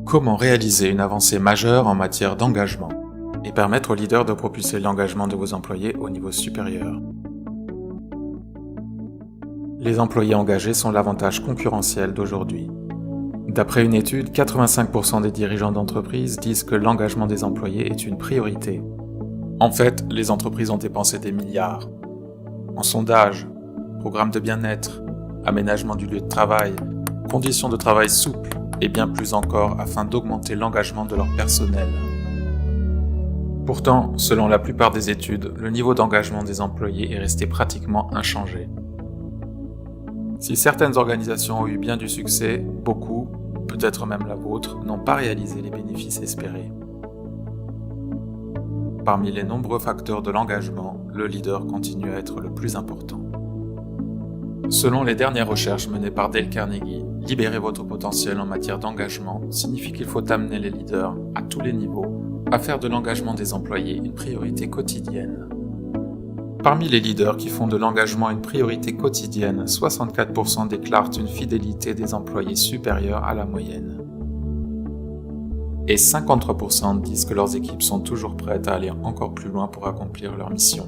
Comment réaliser une avancée majeure en matière d'engagement et permettre aux leaders de propulser l'engagement de vos employés au niveau supérieur? Les employés engagés sont l'avantage concurrentiel d'aujourd'hui. D'après une étude, 85% des dirigeants d'entreprise disent que l'engagement des employés est une priorité. En fait, les entreprises ont dépensé des milliards. En sondage, programmes de bien-être, aménagement du lieu de travail, conditions de travail souples et bien plus encore afin d'augmenter l'engagement de leur personnel. Pourtant, selon la plupart des études, le niveau d'engagement des employés est resté pratiquement inchangé. Si certaines organisations ont eu bien du succès, beaucoup, peut-être même la vôtre, n'ont pas réalisé les bénéfices espérés. Parmi les nombreux facteurs de l'engagement, le leader continue à être le plus important. Selon les dernières recherches menées par Dale Carnegie, libérer votre potentiel en matière d'engagement signifie qu'il faut amener les leaders, à tous les niveaux, à faire de l'engagement des employés une priorité quotidienne. Parmi les leaders qui font de l'engagement une priorité quotidienne, 64% déclarent une fidélité des employés supérieure à la moyenne. Et 53% disent que leurs équipes sont toujours prêtes à aller encore plus loin pour accomplir leur mission.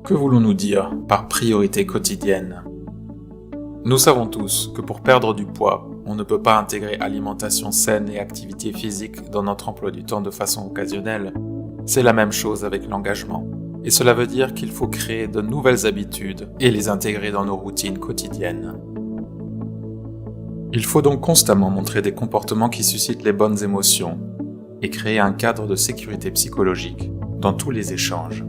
Que voulons-nous dire par priorité quotidienne? Nous savons tous que pour perdre du poids, on ne peut pas intégrer alimentation saine et activité physique dans notre emploi du temps de façon occasionnelle. C'est la même chose avec l'engagement. Et cela veut dire qu'il faut créer de nouvelles habitudes et les intégrer dans nos routines quotidiennes. Il faut donc constamment montrer des comportements qui suscitent les bonnes émotions et créer un cadre de sécurité psychologique dans tous les échanges.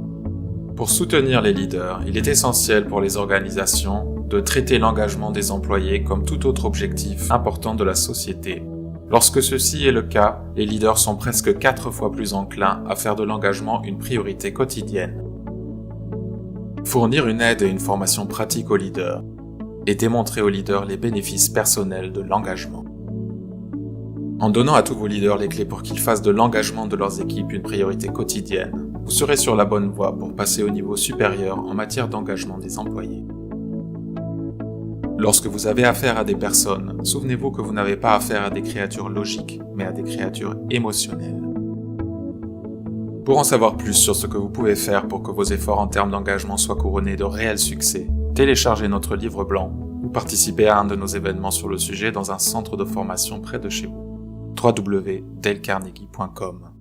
Pour soutenir les leaders, il est essentiel pour les organisations de traiter l'engagement des employés comme tout autre objectif important de la société. Lorsque ceci est le cas, les leaders sont presque 4 fois plus enclins à faire de l'engagement une priorité quotidienne. Fournir une aide et une formation pratique aux leaders et démontrer aux leaders les bénéfices personnels de l'engagement. En donnant à tous vos leaders les clés pour qu'ils fassent de l'engagement de leurs équipes une priorité quotidienne, vous serez sur la bonne voie pour passer au niveau supérieur en matière d'engagement des employés. Lorsque vous avez affaire à des personnes, souvenez-vous que vous n'avez pas affaire à des créatures logiques, mais à des créatures émotionnelles. Pour en savoir plus sur ce que vous pouvez faire pour que vos efforts en termes d'engagement soient couronnés de réels succès, téléchargez notre livre blanc ou participez à un de nos événements sur le sujet dans un centre de formation près de chez vous. www.dalecarnegie.com